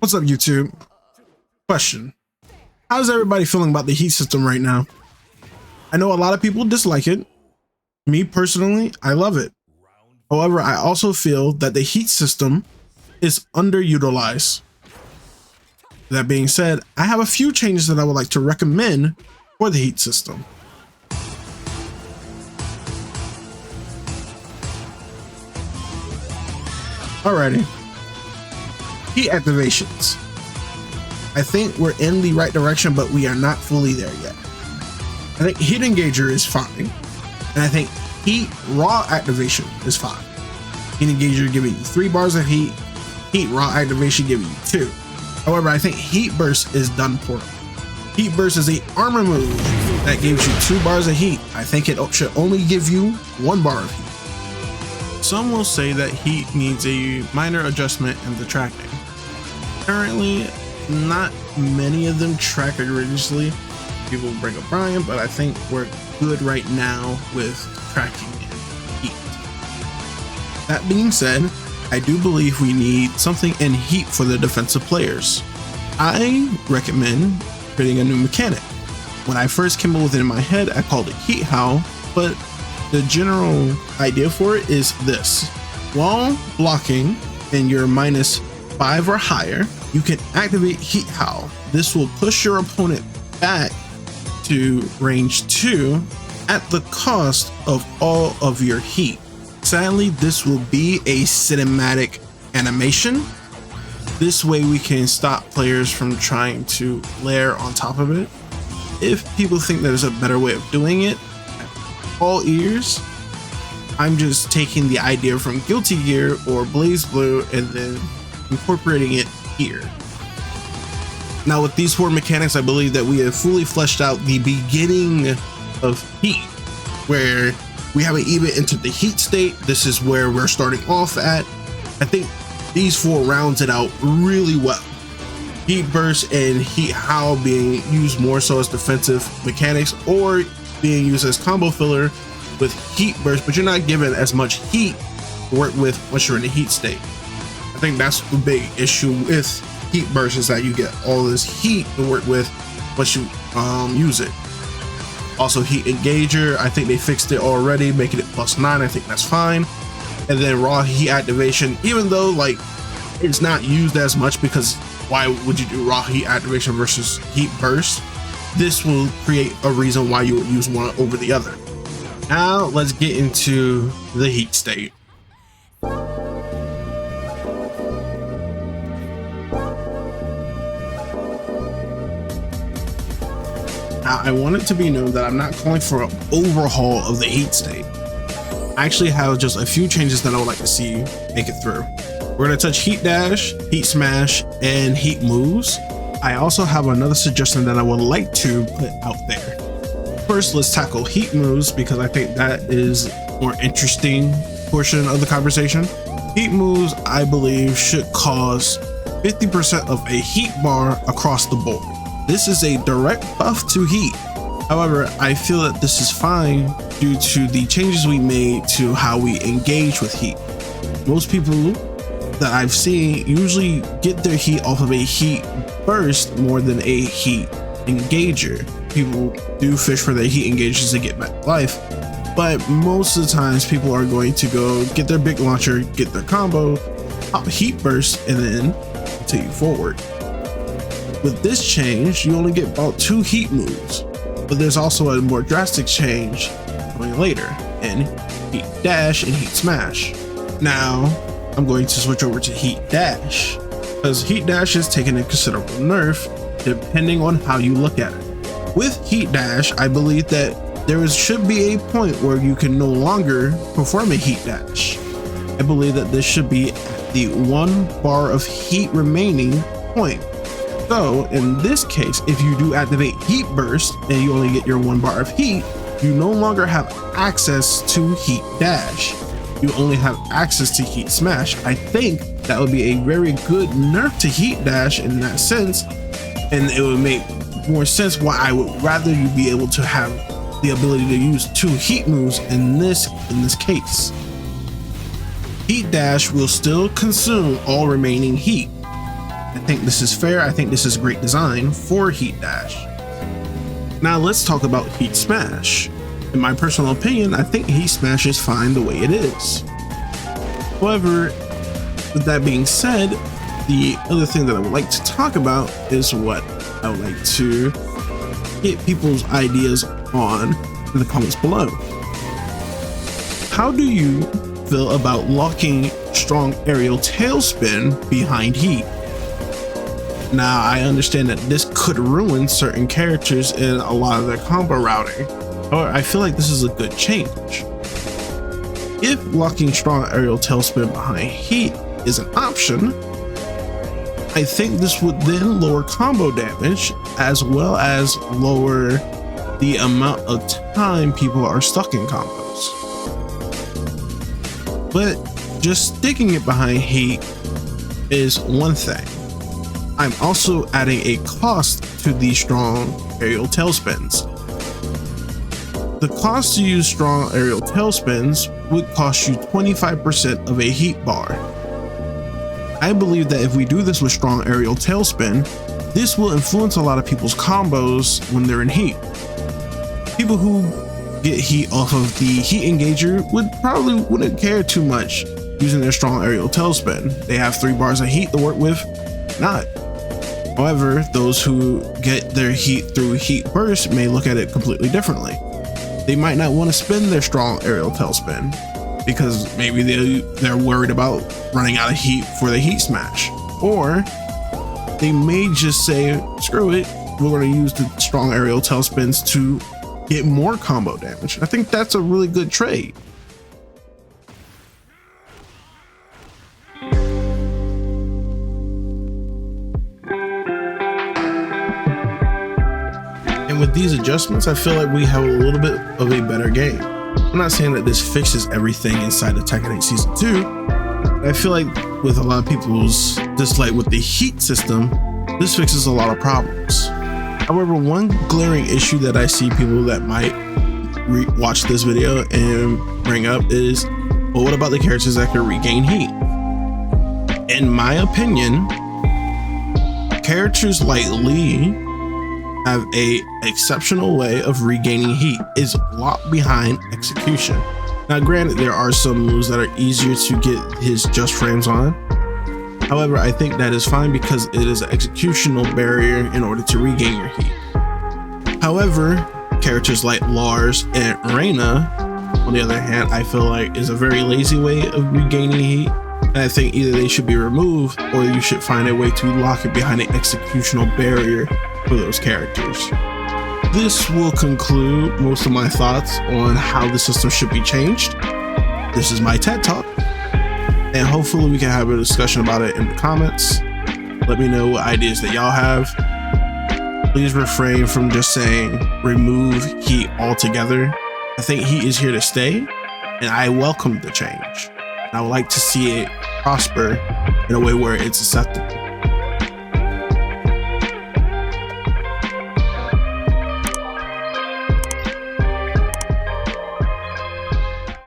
What's up, YouTube? Question. How's everybody feeling about the heat system right now? I know a lot of people dislike it. Me personally, I love it. However, I also feel that the heat system is underutilized. That being said, I have a few changes that I would like to recommend for the heat system. Alrighty. Heat activations. I think we're in the right direction, but we are not fully there yet. I think heat engager is fine. And I think heat raw activation is fine. Heat engager giving you 3 bars of heat. Heat raw activation giving you 2. However, I think heat burst is done poorly. Heat burst is a armor move that gives you 2 bars of heat. I think it should only give you 1 bar of heat. Some will say that heat needs a minor adjustment in the tracking. Currently, not many of them track religiously. People bring up Brian, but I think we're good right now with tracking in heat. That being said, I do believe we need something in heat for the defensive players. I recommend creating a new mechanic. When I first came up with it in my head, I called it Heat Howl, but the general idea for it is this. While blocking and you're -5 or higher, you can activate Heat Howl. This will push your opponent back to range 2 at the cost of all of your heat. Sadly, this will be a cinematic animation. This way we can stop players from trying to layer on top of it. If people think there's a better way of doing it, all ears. I'm just taking the idea from Guilty Gear or Blaze Blue and then incorporating it here. Now with these 4 mechanics, I believe that we have fully fleshed out the beginning of heat, where we haven't even entered the heat state. This is where we're starting off at. I think these 4 rounds it out really well. Heat burst and heat howl being used more so as defensive mechanics, or being used as combo filler with heat burst, but you're not given as much heat to work with once you're in the heat state. I think that's the big issue with heat burst, is that you get all this heat to work with once you use it. Also heat engager, I think they fixed it already, making it +9. I think that's fine. And then raw heat activation, even though like it's not used as much, because why would you do raw heat activation versus heat burst? This will create a reason why you would use one over the other. Now let's get into the heat state. Now I want it to be known that I'm not calling for an overhaul of the heat state. I actually have just a few changes that I would like to see make it through. We're going to touch heat dash, heat smash, and heat moves. I also have another suggestion that I would like to put out there. First, let's tackle heat moves, because I think that is a more interesting portion of the conversation. Heat moves, I believe, should cause 50% of a heat bar across the board. This is a direct buff to heat. However, I feel that this is fine due to the changes we made to how we engage with heat. Most people that I've seen usually get their heat off of a heat burst more than a heat engager. People do fish for their heat engagers to get back to life, but most of the times people are going to go get their big launcher, get their combo, pop a heat burst, and then continue forward. With this change, you only get about 2 heat moves, but there's also a more drastic change coming later in heat dash and heat smash. Now I'm going to switch over to heat dash, because heat dash is taking a considerable nerf depending on how you look at it. With heat dash, I believe that should be a point where you can no longer perform a heat dash. I believe that this should be at the 1 bar of heat remaining point. So in this case, if you do activate heat burst and you only get your 1 bar of heat, you no longer have access to heat dash. You only have access to heat smash. I think that would be a very good nerf to heat dash in that sense, and it would make more sense why I would rather you be able to have the ability to use 2 heat moves in this case. Heat dash will still consume all remaining heat. I think this is fair. I think this is great design for Heat Dash. Now let's talk about Heat Smash. In my personal opinion, I think Heat Smash is fine the way it is. However, with that being said, the other thing that I would like to talk about is what I would like to get people's ideas on in the comments below. How do you feel about locking strong aerial tailspin behind Heat? Now, I understand that this could ruin certain characters in a lot of their combo routing. However, I feel like this is a good change. If locking strong aerial tailspin behind Heat is an option, I think this would then lower combo damage as well as lower the amount of time people are stuck in combos. But just sticking it behind Heat is one thing. I'm also adding a cost to these strong aerial tailspins. The cost to use strong aerial tailspins would cost you 25% of a Heat bar. I believe that if we do this with strong aerial tailspin, this will influence a lot of people's combos when they're in Heat. People who get Heat off of the Heat Engager wouldn't care too much using their strong aerial tailspin. They have 3 bars of Heat to work with, not. However, those who get their Heat through Heat Burst may look at it completely differently. They might not want to spin their strong aerial tailspin because maybe they're worried about running out of heat for the Heat Smash, or they may just say, screw it, we're going to use the strong aerial tailspins to get more combo damage. I think that's a really good trade. And with these adjustments, I feel like we have a little bit of a better game. I'm not saying that this fixes everything inside of Tekken 8 Season 2. But I feel like with a lot of people's dislike with the Heat system, this fixes a lot of problems. However, one glaring issue that I see people that might watch this video and bring up is, well, what about the characters that can regain Heat? In my opinion, characters like Lee have a exceptional way of regaining Heat. Is locked behind execution. Now granted, there are some moves that are easier to get his just frames on. However, I think that is fine because it is an executional barrier in order to regain your Heat. However, characters like Lars and Reina, on the other hand, I feel like is a very lazy way of regaining Heat. And I think either they should be removed or you should find a way to lock it behind an executional barrier for those characters. This will conclude most of my thoughts on how the system should be changed. This is my TED Talk, and hopefully we can have a discussion about it in the comments. Let me know what ideas that y'all have. Please refrain from just saying remove Heat altogether. I think Heat is here to stay, and I welcome the change. I would like to see it prosper in a way where it's acceptable.